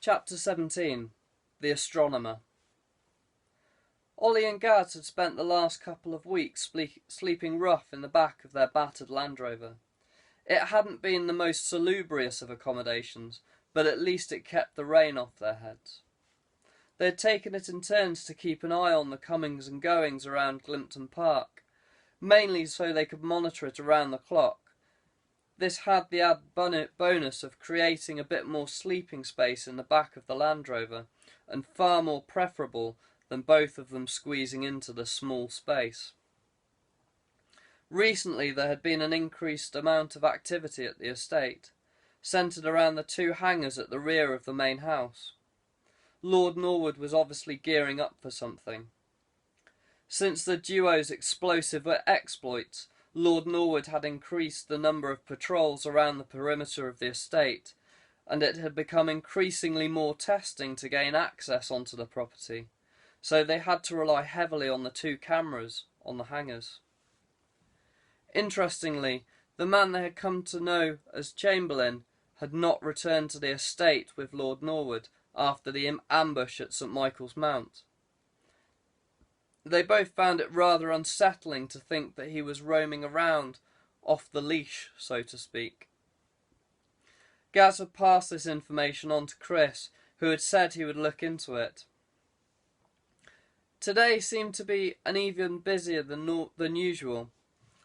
Chapter 17. The Astronomer. Ollie and Gaz had spent the last couple of weeks sleeping rough in the back of their battered Land Rover. It hadn't been the most salubrious of accommodations, but at least it kept the rain off their heads. They had taken it in turns to keep an eye on the comings and goings around Glimpton Park, mainly so they could monitor it around the clock. This had the added bonus of creating a bit more sleeping space in the back of the Land Rover, and far more preferable than both of them squeezing into the small space. Recently there had been an increased amount of activity at the estate, centred around the two hangars at the rear of the main house. Lord Norwood was obviously gearing up for something. Since the duo's explosive exploits, Lord Norwood had increased the number of patrols around the perimeter of the estate, and it had become increasingly more testing to gain access onto the property, so they had to rely heavily on the two cameras on the hangars. Interestingly, the man they had come to know as Chamberlain had not returned to the estate with Lord Norwood after the ambush at St. Michael's Mount. They both found it rather unsettling to think that he was roaming around off the leash, so to speak. Gaz had passed this information on to Chris, who had said he would look into it. Today seemed to be an even busier than usual.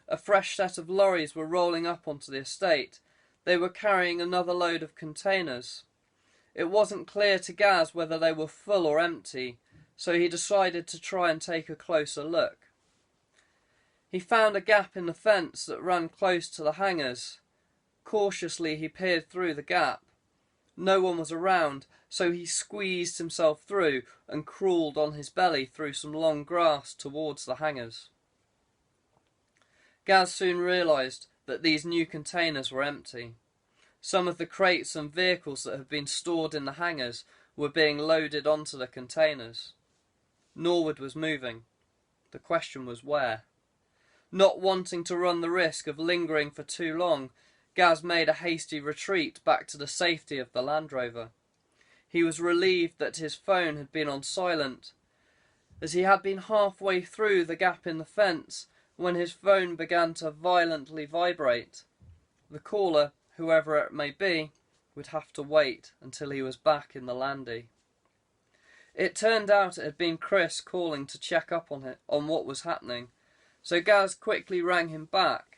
A fresh set of lorries were rolling up onto the estate. They were carrying another load of containers. It wasn't clear to Gaz whether they were full or empty, so he decided to try and take a closer look. He found a gap in the fence that ran close to the hangars. Cautiously he peered through the gap. No one was around, so he squeezed himself through and crawled on his belly through some long grass towards the hangars. Gaz soon realised that these new containers were empty. Some of the crates and vehicles that had been stored in the hangars were being loaded onto the containers. Norwood was moving. The question was where. Not wanting to run the risk of lingering for too long, Gaz made a hasty retreat back to the safety of the Land Rover. He was relieved that his phone had been on silent, as he had been halfway through the gap in the fence when his phone began to violently vibrate. The caller, whoever it may be, would have to wait until he was back in the landy. It turned out it had been Chris calling to check up on what was happening, so Gaz quickly rang him back.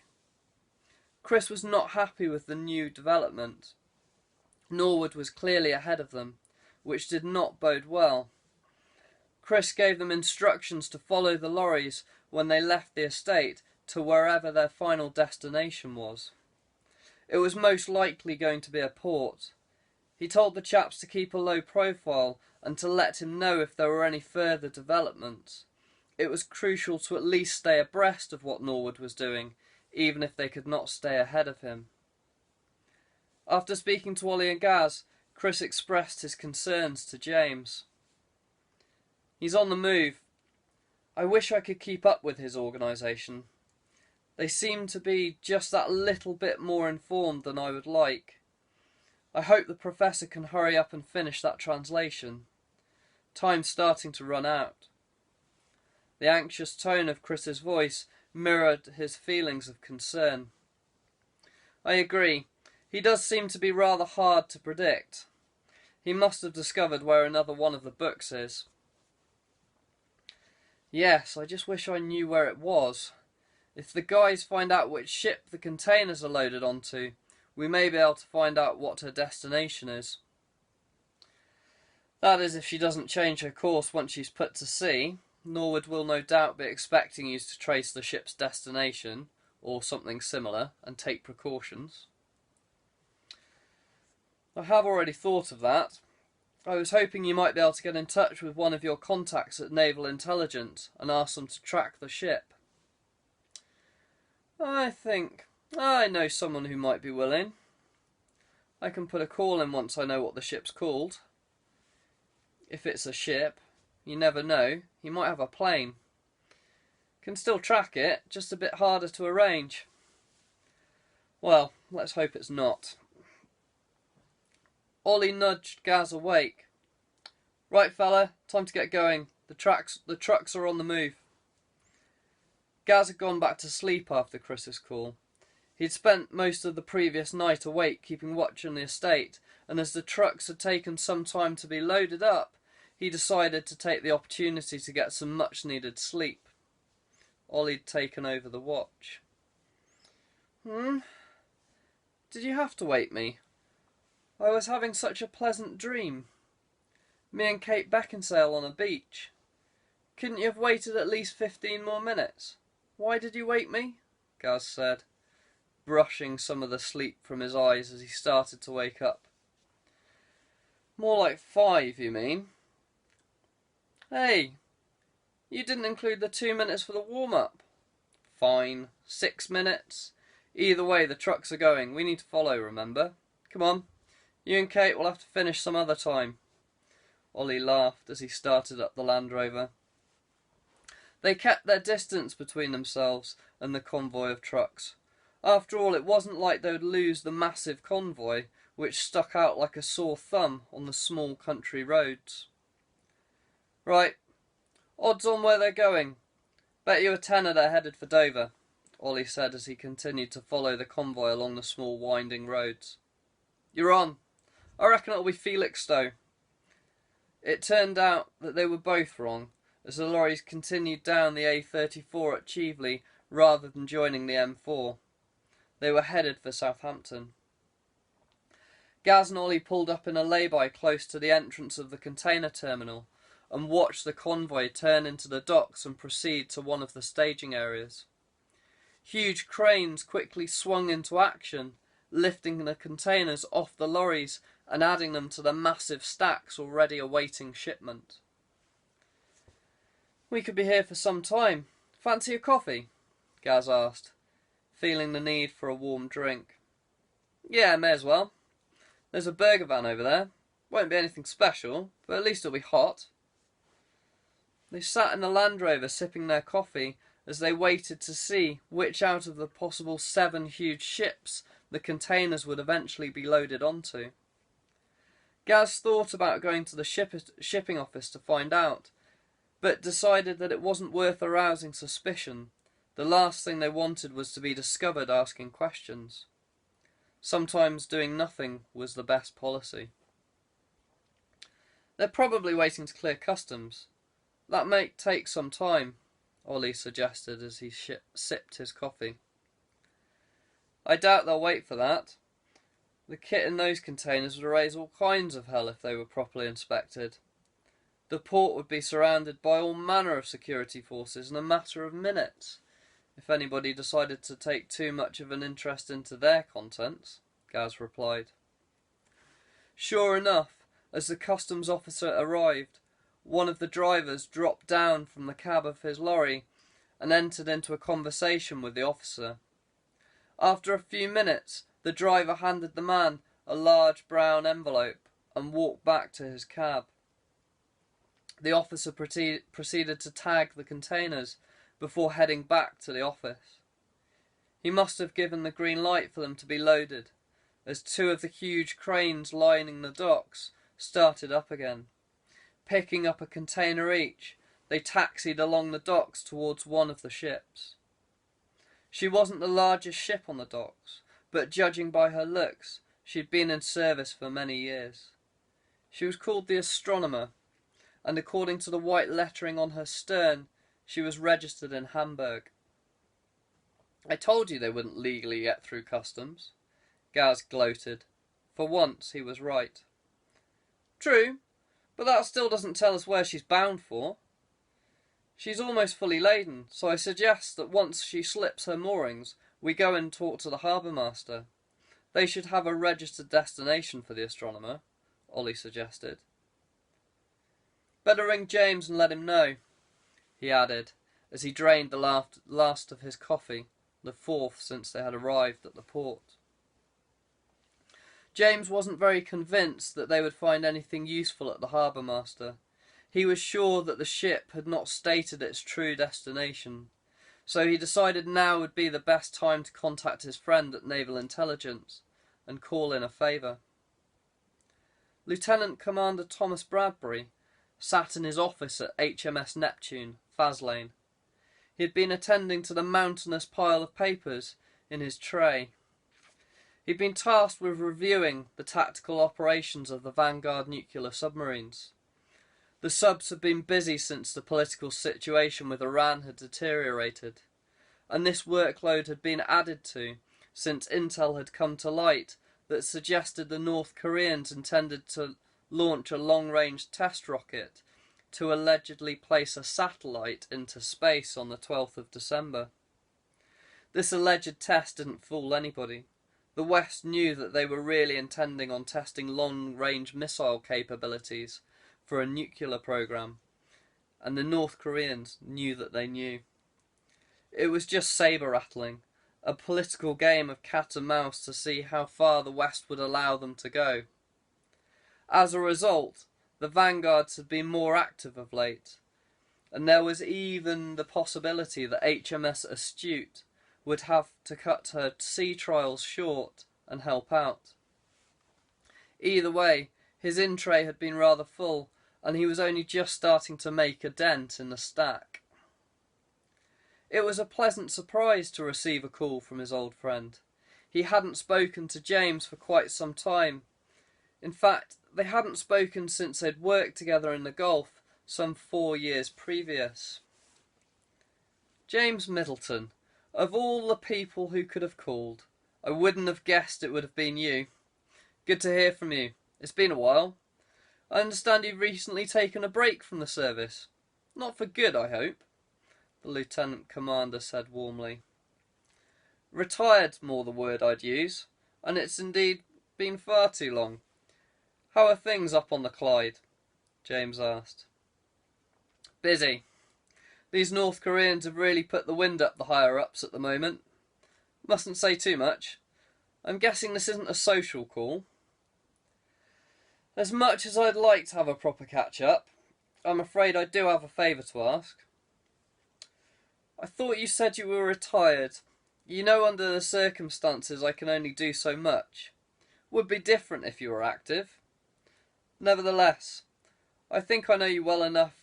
Chris was not happy with the new development. Norwood was clearly ahead of them, which did not bode well. Chris gave them instructions to follow the lorries when they left the estate to wherever their final destination was. It was most likely going to be a port. He told the chaps to keep a low profile and to let him know if there were any further developments. It was crucial to at least stay abreast of what Norwood was doing, even if they could not stay ahead of him. After speaking to Ollie and Gaz, Chris expressed his concerns to James. "He's on the move. I wish I could keep up with his organisation. They seem to be just that little bit more informed than I would like. I hope the Professor can hurry up and finish that translation. Time's starting to run out." The anxious tone of Chris's voice mirrored his feelings of concern. "I agree. He does seem to be rather hard to predict. He must have discovered where another one of the books is." "Yes, I just wish I knew where it was. If the guys find out which ship the containers are loaded onto, we may be able to find out what her destination is." "That is, if she doesn't change her course once she's put to sea. Norwood will no doubt be expecting you to trace the ship's destination, or something similar, and take precautions." "I have already thought of that. I was hoping you might be able to get in touch with one of your contacts at Naval Intelligence and ask them to track the ship." "I think I know someone who might be willing. I can put a call in once I know what the ship's called. If it's a ship, you never know, he might have a plane. Can still track it, just a bit harder to arrange." "Well, let's hope it's not." Ollie nudged Gaz awake. Right, fella, time to get going. The trucks are on the move. Gaz had gone back to sleep after Chris's call. He'd spent most of the previous night awake keeping watch on the estate, and as the trucks had taken some time to be loaded up, he decided to take the opportunity to get some much-needed sleep. Ollie'd taken over the watch. Did you have to wake me? I was having such a pleasant dream. Me and Kate Beckinsale on a beach. Couldn't you have waited at least 15 more minutes? Why did you wake me? Gaz said, brushing some of the sleep from his eyes as he started to wake up. More like 5, you mean? Hey, you didn't include the 2 minutes for the warm-up. Fine, 6 minutes. Either way, the trucks are going. We need to follow, remember? Come on, you and Kate will have to finish some other time. Ollie laughed as he started up the Land Rover. They kept their distance between themselves and the convoy of trucks. After all, it wasn't like they would lose the massive convoy, which stuck out like a sore thumb on the small country roads. Right, odds on where they're going. Bet you a tenner they're headed for Dover, Ollie said as he continued to follow the convoy along the small winding roads. You're on. I reckon it'll be Felixstowe. It turned out that they were both wrong, as the lorries continued down the A34 at Cheveley rather than joining the M4. They were headed for Southampton. Gaz and Ollie pulled up in a lay-by close to the entrance of the container terminal and watched the convoy turn into the docks and proceed to one of the staging areas. Huge cranes quickly swung into action, lifting the containers off the lorries and adding them to the massive stacks already awaiting shipment. We could be here for some time. Fancy a coffee? Gaz asked, feeling the need for a warm drink. Yeah, may as well. There's a burger van over there. Won't be anything special, but at least it'll be hot. They sat in the Land Rover sipping their coffee as they waited to see which out of the possible 7 huge ships the containers would eventually be loaded onto. Gaz thought about going to the shipping office to find out, but decided that it wasn't worth arousing suspicion. The last thing they wanted was to be discovered asking questions. Sometimes doing nothing was the best policy. They're probably waiting to clear customs. That may take some time, Ollie suggested as he sipped his coffee. I doubt they'll wait for that. The kit in those containers would raise all kinds of hell if they were properly inspected. The port would be surrounded by all manner of security forces in a matter of minutes, if anybody decided to take too much of an interest into their contents, Gaz replied. Sure enough, as the customs officer arrived, one of the drivers dropped down from the cab of his lorry and entered into a conversation with the officer. After a few minutes, the driver handed the man a large brown envelope and walked back to his cab. The officer proceeded to tag the containers before heading back to the office. He must have given the green light for them to be loaded, as 2 of the huge cranes lining the docks started up again. Picking up a container each, they taxied along the docks towards one of the ships. She wasn't the largest ship on the docks, but judging by her looks, she'd been in service for many years. She was called the Astronomer, and according to the white lettering on her stern, she was registered in Hamburg. I told you they wouldn't legally get through customs, Gaz gloated. For once he was right. True, but that still doesn't tell us where she's bound for. She's almost fully laden, so I suggest that once she slips her moorings, we go and talk to the harbour master. They should have a registered destination for the Astronomer, Ollie suggested. Better ring James and let him know, he added, as he drained the last of his coffee, the 4th since they had arrived at the port. James wasn't very convinced that they would find anything useful at the harbour master. He was sure that the ship had not stated its true destination, so he decided now would be the best time to contact his friend at Naval Intelligence and call in a favour. Lieutenant Commander Thomas Bradbury sat in his office at HMS Neptune, Faslane. He had been attending to the mountainous pile of papers in his tray. He'd been tasked with reviewing the tactical operations of the Vanguard nuclear submarines. The subs had been busy since the political situation with Iran had deteriorated, and this workload had been added to since intel had come to light that suggested the North Koreans intended to launch a long-range test rocket to allegedly place a satellite into space on the 12th of December. This alleged test didn't fool anybody. The West knew that they were really intending on testing long-range missile capabilities for a nuclear program, and the North Koreans knew that they knew. It was just saber-rattling, a political game of cat and mouse to see how far the West would allow them to go. As a result, the vanguards had been more active of late, and there was even the possibility that HMS Astute would have to cut her sea trials short and help out. Either way, his in-tray had been rather full, and he was only just starting to make a dent in the stack. It was a pleasant surprise to receive a call from his old friend. He hadn't spoken to James for quite some time. In fact, they hadn't spoken since they'd worked together in the Gulf some 4 years previous. James Middleton, of all the people who could have called, I wouldn't have guessed it would have been you. Good to hear from you. It's been a while. I understand you've recently taken a break from the service. Not for good, I hope, the Lieutenant Commander said warmly. Retired's more the word I'd use, and it's indeed been far too long. How are things up on the Clyde? James asked. Busy. These North Koreans have really put the wind up the higher-ups at the moment. Mustn't say too much. I'm guessing this isn't a social call. As much as I'd like to have a proper catch-up, I'm afraid I do have a favour to ask. I thought you said you were retired. You know, under the circumstances I can only do so much. Would be different if you were active. Nevertheless, I think I know you well enough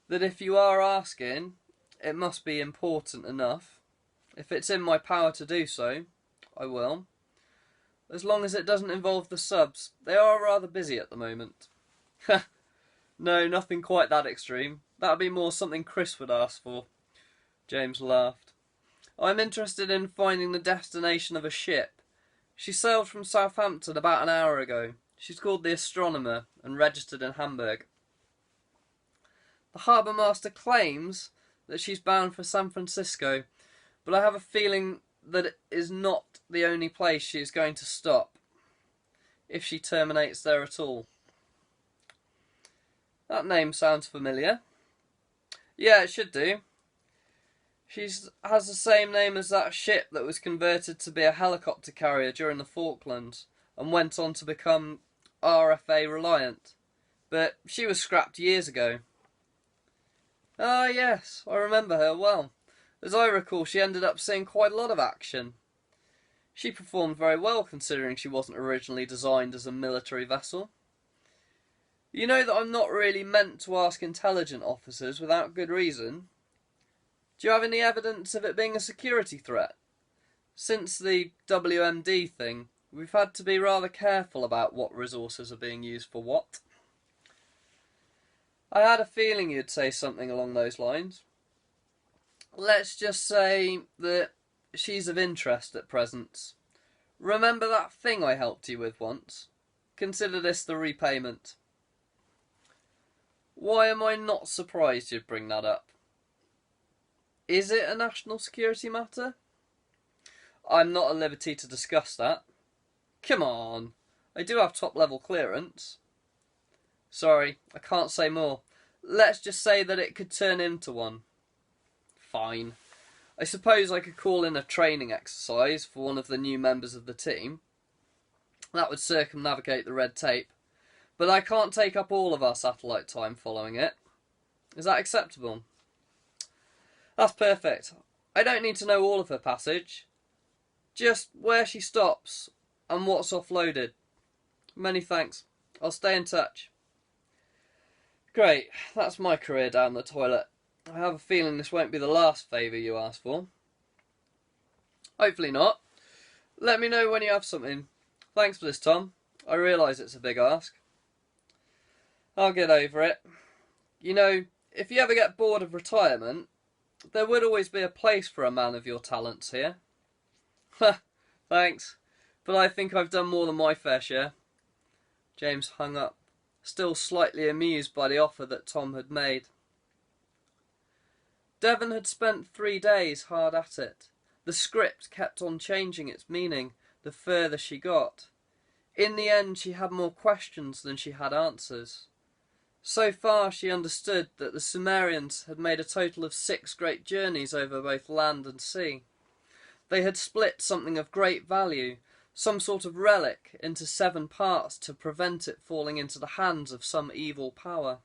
that if you are asking, it must be important enough. If it's in my power to do so, I will. As long as it doesn't involve the subs. They are rather busy at the moment. No, nothing quite that extreme. That would be more something Chris would ask for. James laughed. I'm interested in finding the destination of a ship. She sailed from Southampton about an hour ago. She's called the Astronomer and registered in Hamburg. The harbour master claims that she's bound for San Francisco, but I have a feeling that it is not the only place she is going to stop, if she terminates there at all. That name sounds familiar. Yeah, it should do. She has the same name as that ship that was converted to be a helicopter carrier during the Falklands and went on to become RFA reliant, but she was scrapped years ago. Ah, yes, I remember her well. As I recall, she ended up seeing quite a lot of action. She performed very well considering she wasn't originally designed as a military vessel. You know that I'm not really meant to ask intelligent officers without good reason. Do you have any evidence of it being a security threat? Since the WMD thing, we've had to be rather careful about what resources are being used for what. I had a feeling you'd say something along those lines. Let's just say that she's of interest at present. Remember that thing I helped you with once? Consider this the repayment. Why am I not surprised you'd bring that up? Is it a national security matter? I'm not at liberty to discuss that. Come on, I do have top-level clearance. Sorry, I can't say more. Let's just say that it could turn into one. Fine. I suppose I could call in a training exercise for one of the new members of the team. That would circumnavigate the red tape. But I can't take up all of our satellite time following it. Is that acceptable? That's perfect. I don't need to know all of her passage. Just where she stops and what's offloaded. Many thanks. I'll stay in touch. Great, that's my career down the toilet. I have a feeling this won't be the last favour you ask for. Hopefully not. Let me know when you have something. Thanks for this, Tom. I realise it's a big ask. I'll get over it. You know, if you ever get bored of retirement, there would always be a place for a man of your talents here. Ha, thanks, but I think I've done more than my fair share. James hung up, still slightly amused by the offer that Tom had made. Devon had spent 3 days hard at it. The script kept on changing its meaning the further she got. In the end, she had more questions than she had answers. So far she understood that the Sumerians had made a total of 6 great journeys over both land and sea. They had split something of great value, some sort of relic, into 7 parts to prevent it falling into the hands of some evil power.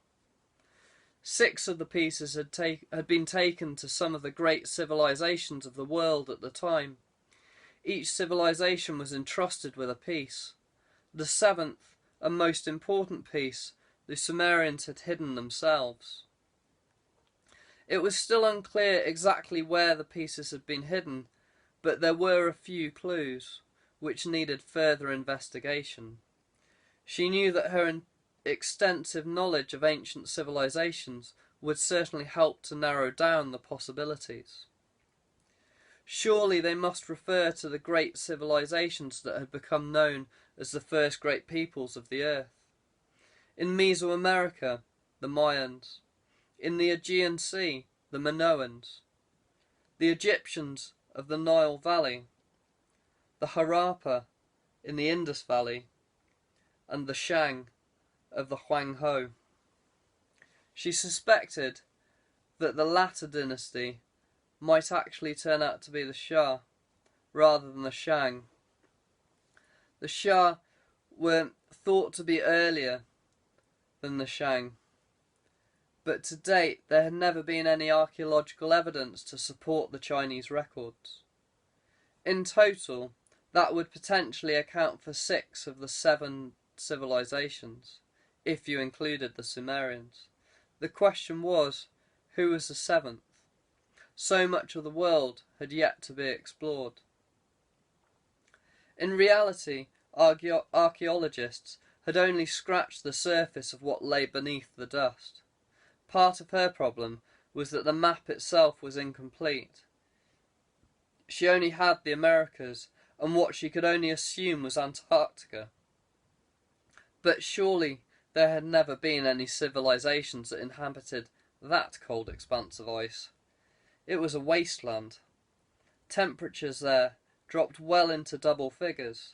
6 of the pieces had been taken to some of the great civilizations of the world at the time. Each civilization was entrusted with a piece. The 7th, and most important piece, the Sumerians had hidden themselves. It was still unclear exactly where the pieces had been hidden, but there were a few clues, which needed further investigation. She knew that her extensive knowledge of ancient civilizations would certainly help to narrow down the possibilities. Surely they must refer to the great civilizations that had become known as the first great peoples of the earth. In Mesoamerica, the Mayans. In the Aegean Sea, the Minoans. The Egyptians of the Nile Valley. The Harappa in the Indus Valley. And the Shang of the Huanghe. She suspected that the latter dynasty might actually turn out to be the Shah, rather than the Shang. The Shah were thought to be earlier than the Shang, but to date there had never been any archaeological evidence to support the Chinese records. In total, that would potentially account for 6 of the 7 civilizations, if you included the Sumerians. The question was, who was the 7th? So much of the world had yet to be explored. In reality, archaeologists had only scratched the surface of what lay beneath the dust. Part of her problem was that the map itself was incomplete. She only had the Americas, and what she could only assume was Antarctica. But surely there had never been any civilizations that inhabited that cold expanse of ice. It was a wasteland. Temperatures there dropped well into double figures.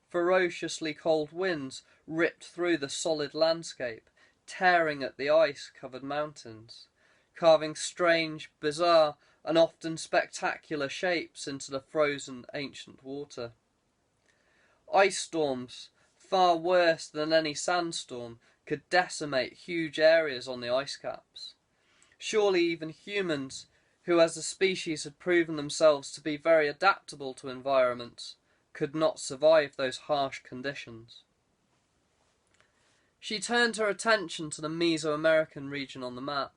Ferociously cold winds ripped through the solid landscape, tearing at the ice-covered mountains, carving strange, bizarre, and often spectacular shapes into the frozen ancient water. Ice storms, far worse than any sandstorm, could decimate huge areas on the ice caps. Surely even humans, who as a species had proven themselves to be very adaptable to environments, could not survive those harsh conditions. She turned her attention to the Mesoamerican region on the map.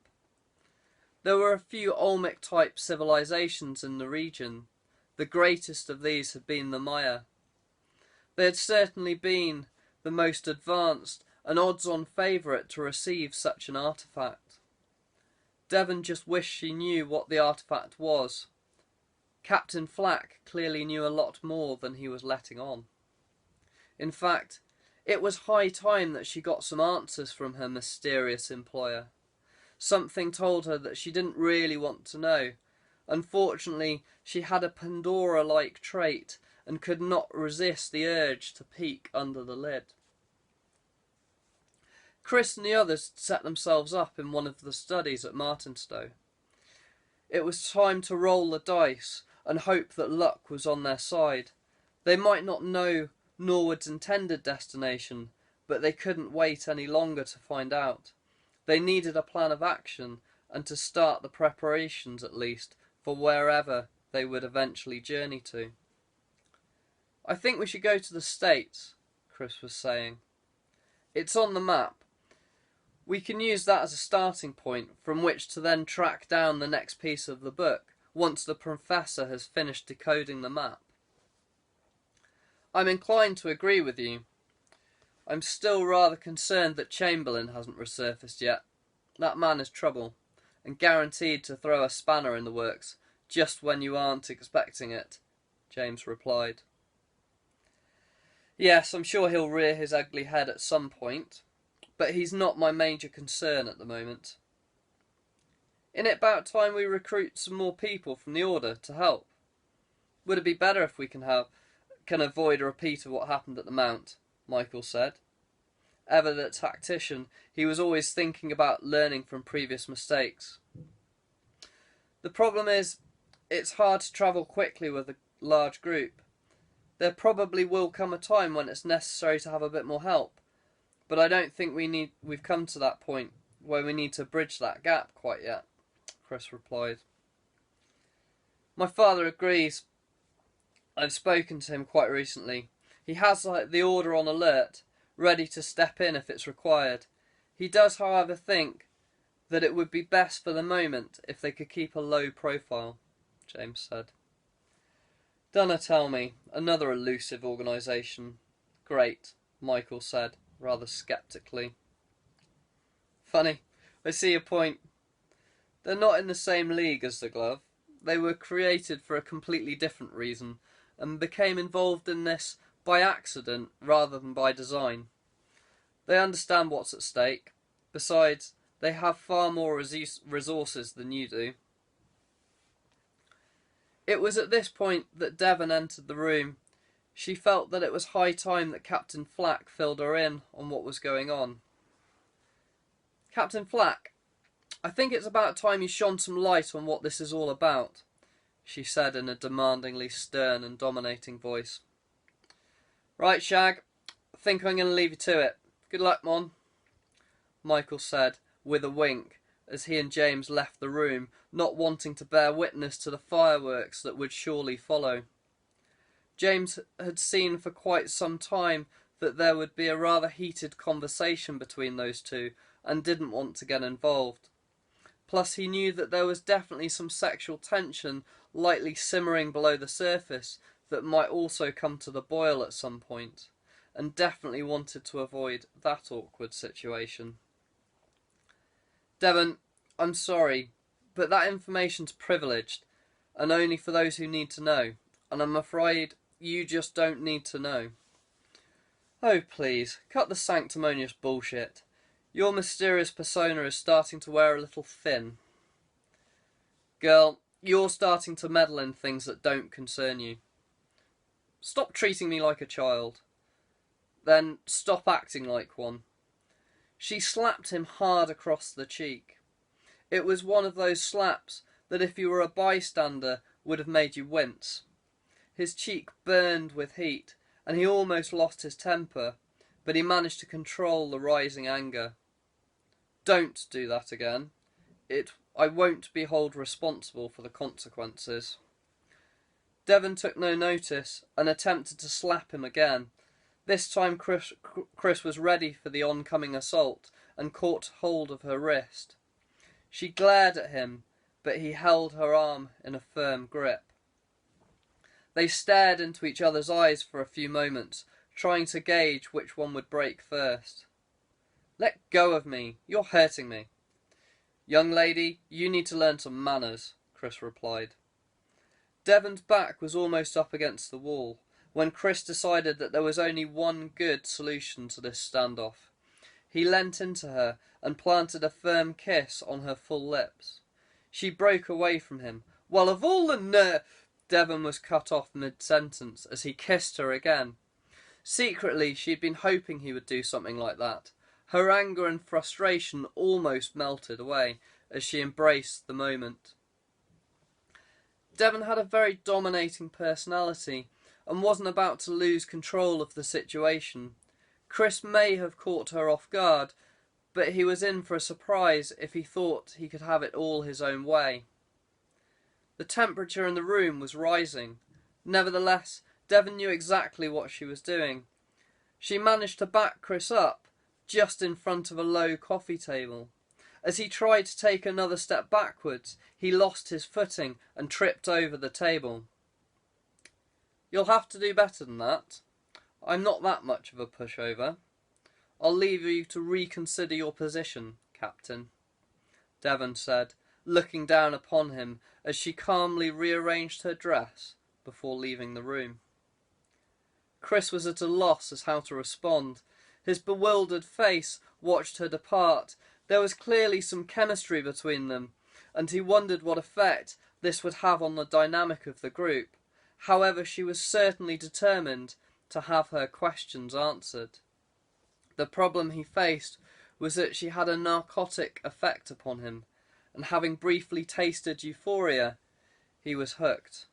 There were a few Olmec-type civilizations in the region. The greatest of these had been the Maya. They had certainly been the most advanced and odds-on favourite to receive such an artefact. Devon just wished she knew what the artefact was. Captain Flack clearly knew a lot more than he was letting on. In fact, it was high time that she got some answers from her mysterious employer. Something told her that she didn't really want to know. Unfortunately, she had a Pandora-like trait and could not resist the urge to peek under the lid. Chris and the others set themselves up in one of the studies at Martinstow. It was time to roll the dice and hope that luck was on their side. They might not know Norwood's intended destination, but they couldn't wait any longer to find out. They needed a plan of action, and to start the preparations at least for wherever they would eventually journey to. "I think we should go to the States," Chris was saying. It's on the map. We can use that as a starting point from which to then track down the next piece of the book once the professor has finished decoding the map. I'm inclined to agree with you. I'm still rather concerned that Chamberlain hasn't resurfaced yet. That man is trouble, and guaranteed to throw a spanner in the works just when you aren't expecting it, James replied. Yes, I'm sure he'll rear his ugly head at some point, but he's not my major concern at the moment. Isn't it about time we recruit some more people from the Order to help? Would it be better if we can avoid a repeat of what happened at the Mount? Michael said. Ever the tactician, he was always thinking about learning from previous mistakes. The problem is, it's hard to travel quickly with a large group. There probably will come a time when it's necessary to have a bit more help, but I don't think we've come to that point where we need to bridge that gap quite yet, Chris replied. My father agrees. I've spoken to him quite recently. He has the Order on alert, ready to step in if it's required. He does, however, think that it would be best for the moment if they could keep a low profile, James said. Dunna tell me, another elusive organisation. Great, Michael said, rather sceptically. Funny, I see your point. They're not in the same league as the Glove. They were created for a completely different reason, and became involved in this by accident rather than by design. They understand what's at stake. Besides, they have far more resources than you do. It was at this point that Devon entered the room. She felt that it was high time that Captain Flack filled her in on what was going on. Captain Flack, I think it's about time you shone some light on what this is all about, she said in a demandingly stern and dominating voice. Right, Shag, I think I'm going to leave you to it. Good luck, Mon, Michael said with a wink as he and James left the room, not wanting to bear witness to the fireworks that would surely follow. James had seen for quite some time that there would be a rather heated conversation between those two, and didn't want to get involved. Plus he knew that there was definitely some sexual tension lightly simmering below the surface that might also come to the boil at some point, and definitely wanted to avoid that awkward situation. Devon, I'm sorry, but that information's privileged, and only for those who need to know, and I'm afraid you just don't need to know. Oh, please, cut the sanctimonious bullshit. Your mysterious persona is starting to wear a little thin. Girl, you're starting to meddle in things that don't concern you. Stop treating me like a child. Then stop acting like one. She slapped him hard across the cheek. It was one of those slaps that if you were a bystander would have made you wince. His cheek burned with heat, and he almost lost his temper, but he managed to control the rising anger. Don't do that again. I won't be held responsible for the consequences. Devon took no notice and attempted to slap him again. This time Chris was ready for the oncoming assault and caught hold of her wrist. She glared at him, but he held her arm in a firm grip. They stared into each other's eyes for a few moments, trying to gauge which one would break first. Let go of me. You're hurting me. Young lady, you need to learn some manners, Chris replied. Devon's back was almost up against the wall when Chris decided that there was only one good solution to this standoff. He leant into her and planted a firm kiss on her full lips. She broke away from him. Well, of all the Devon was cut off mid-sentence as he kissed her again. Secretly, she'd been hoping he would do something like that. Her anger and frustration almost melted away as she embraced the moment. Devon had a very dominating personality and wasn't about to lose control of the situation. Chris may have caught her off guard, but he was in for a surprise if he thought he could have it all his own way. The temperature in the room was rising. Nevertheless, Devon knew exactly what she was doing. She managed to back Chris up, just in front of a low coffee table. As he tried to take another step backwards, he lost his footing and tripped over the table. "You'll have to do better than that. I'm not that much of a pushover. I'll leave you to reconsider your position, Captain," Devon said, looking down upon him as she calmly rearranged her dress before leaving the room. Chris was at a loss as how to respond. His bewildered face watched her depart. There was clearly some chemistry between them, and he wondered what effect this would have on the dynamic of the group. However, she was certainly determined to have her questions answered. The problem he faced was that she had a narcotic effect upon him, and having briefly tasted euphoria, he was hooked,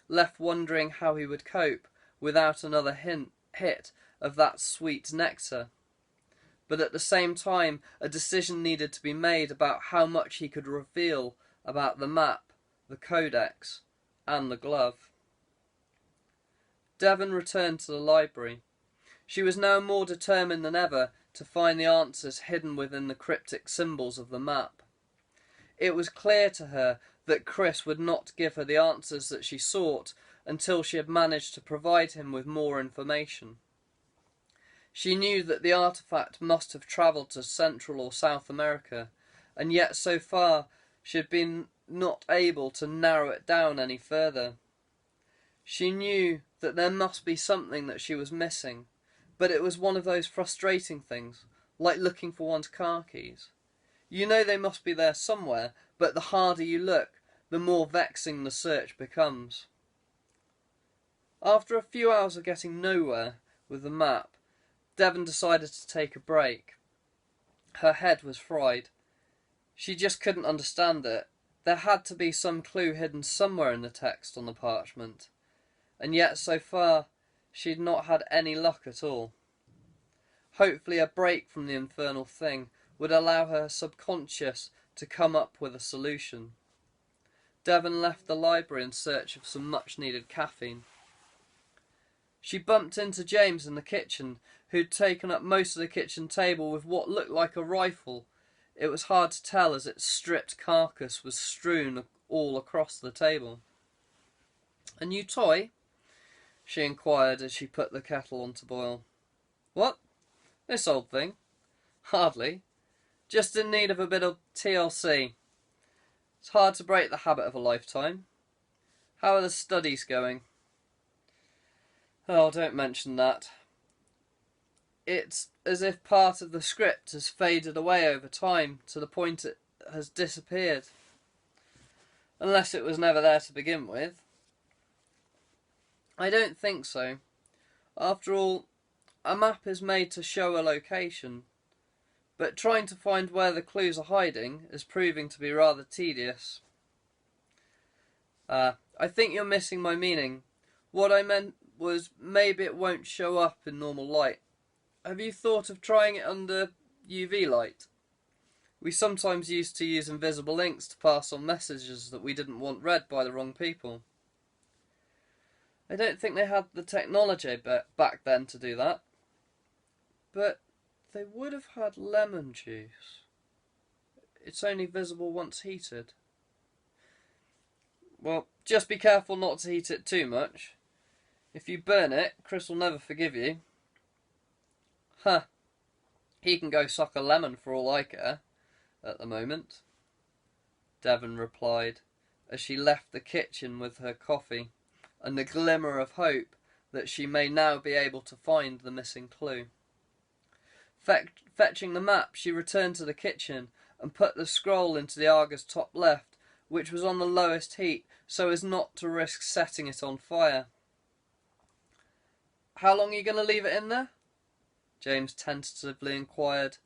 left wondering how he would cope without another hit of that sweet nectar. But at the same time, a decision needed to be made about how much he could reveal about the map, the codex, and the glove. Devon returned to the library. She was now more determined than ever to find the answers hidden within the cryptic symbols of the map. It was clear to her that Chris would not give her the answers that she sought until she had managed to provide him with more information. She knew that the artifact must have travelled to Central or South America, and yet so far she had been not able to narrow it down any further. She knew that there must be something that she was missing, but it was one of those frustrating things, like looking for one's car keys. You know they must be there somewhere, but the harder you look, the more vexing the search becomes. After a few hours of getting nowhere with the map, Devon decided to take a break. Her head was fried. She just couldn't understand it. There had to be some clue hidden somewhere in the text on the parchment, and yet so far she had not had any luck at all. Hopefully a break from the infernal thing would allow her subconscious to come up with a solution. Devon left the library in search of some much-needed caffeine. She bumped into James in the kitchen, who'd taken up most of the kitchen table with what looked like a rifle. It was hard to tell as its stripped carcass was strewn all across the table. "A new toy?" she inquired as she put the kettle on to boil. "What? This old thing? Hardly. Just in need of a bit of TLC. It's hard to break the habit of a lifetime. How are the studies going?" "Oh, don't mention that. It's as if part of the script has faded away over time to the point it has disappeared. Unless it was never there to begin with." "I don't think so. After all, a map is made to show a location, but trying to find where the clues are hiding is proving to be rather tedious." I think you're missing my meaning. What I meant was maybe it won't show up in normal light. Have you thought of trying it under UV light? We sometimes used to use invisible inks to pass on messages that we didn't want read by the wrong people." "I don't think they had the technology back then to do that." "But they would have had lemon juice. It's only visible once heated." "Well, just be careful not to heat it too much. If you burn it, Chris will never forgive you." "Huh. He can go suck a lemon for all I care, at the moment," Devon replied, as she left the kitchen with her coffee, and the glimmer of hope that she may now be able to find the missing clue. Fetching the map, she returned to the kitchen and put the scroll into the Argus top left, which was on the lowest heat, so as not to risk setting it on fire. "How long are you going to leave it in there?" James tentatively inquired,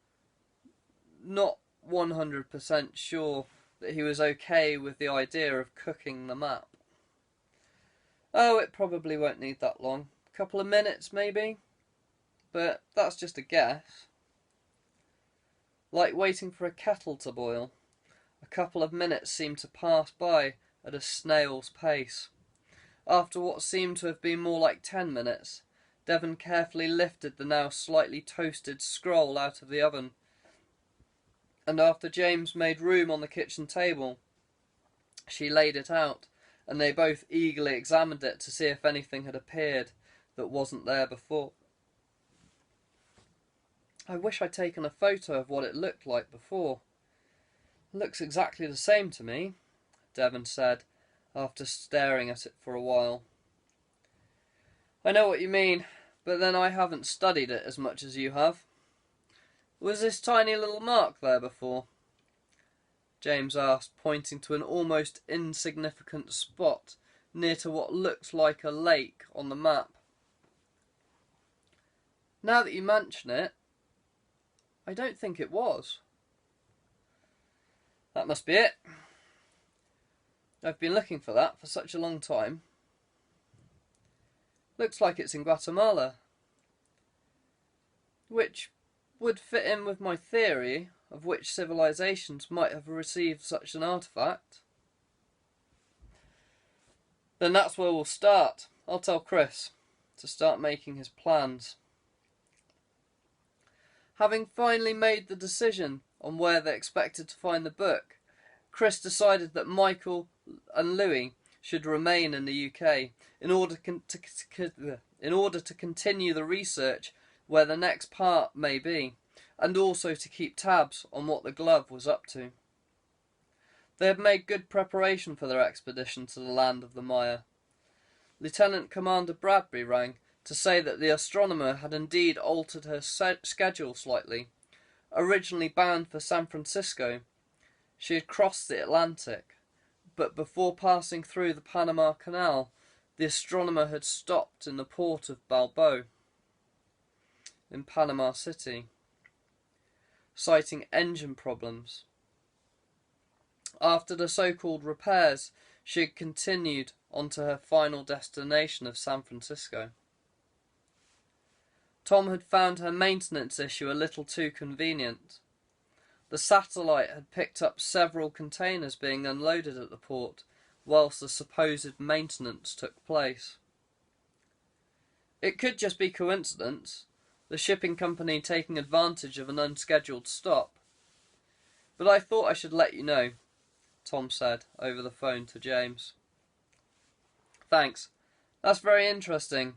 not 100% sure that he was okay with the idea of cooking the map. "Oh, it probably won't need that long. A couple of minutes, maybe. But that's just a guess." Like waiting for a kettle to boil, a couple of minutes seemed to pass by at a snail's pace. After what seemed to have been more like 10 minutes, Devon carefully lifted the now slightly toasted scroll out of the oven, and after James made room on the kitchen table, she laid it out, and they both eagerly examined it to see if anything had appeared that wasn't there before. I wish I'd taken a photo of what it looked like before. It looks exactly the same to me, Devon said, after staring at it for a while. I know what you mean, but then I haven't studied it as much as you have. Was this tiny little mark there before? James asked, pointing to an almost insignificant spot near to what looked like a lake on the map. Now that you mention it, I don't think it was. That must be it. I've been looking for that for such a long time. Looks like it's in Guatemala, which would fit in with my theory of which civilizations might have received such an artifact. Then that's where we'll start. I'll tell Chris to start making his plans. Having finally made the decision on where they expected to find the book, Chris decided that Michael and Louis should remain in the UK in order to continue the research where the next part may be, and also to keep tabs on what the glove was up to. They had made good preparation for their expedition to the land of the Maya. Lieutenant Commander Bradbury rang to say that the astronomer had indeed altered her schedule slightly. Originally bound for San Francisco, she had crossed the Atlantic, but before passing through the Panama Canal, the astronomer had stopped in the port of Balboa, in Panama City, citing engine problems. After the so-called repairs, she had continued on to her final destination of San Francisco. Tom had found her maintenance issue a little too convenient. The satellite had picked up several containers being unloaded at the port, whilst the supposed maintenance took place. It could just be coincidence, the shipping company taking advantage of an unscheduled stop. But I thought I should let you know, Tom said over the phone to James. Thanks. That's very interesting.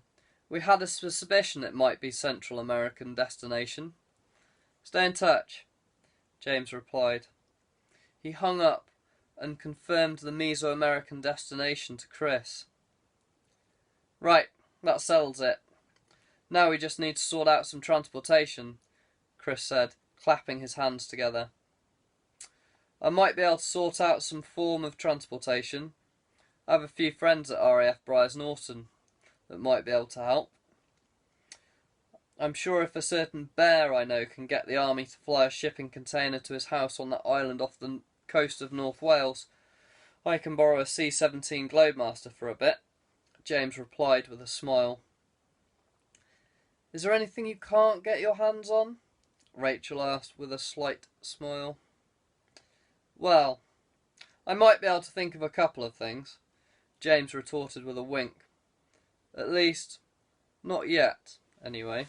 We had a suspicion it might be Central American destination. Stay in touch, James replied. He hung up and confirmed the Mesoamerican destination to Chris. Right, that settles it. Now we just need to sort out some transportation, Chris said, clapping his hands together. I might be able to sort out some form of transportation. I have a few friends at RAF Briars Norton that might be able to help. I'm sure if a certain bear I know can get the army to fly a shipping container to his house on that island off the coast of North Wales, I can borrow a C-17 Globemaster for a bit, James replied with a smile. Is there anything you can't get your hands on? Rachel asked with a slight smile. Well, I might be able to think of a couple of things, James retorted with a wink. At least, not yet, anyway.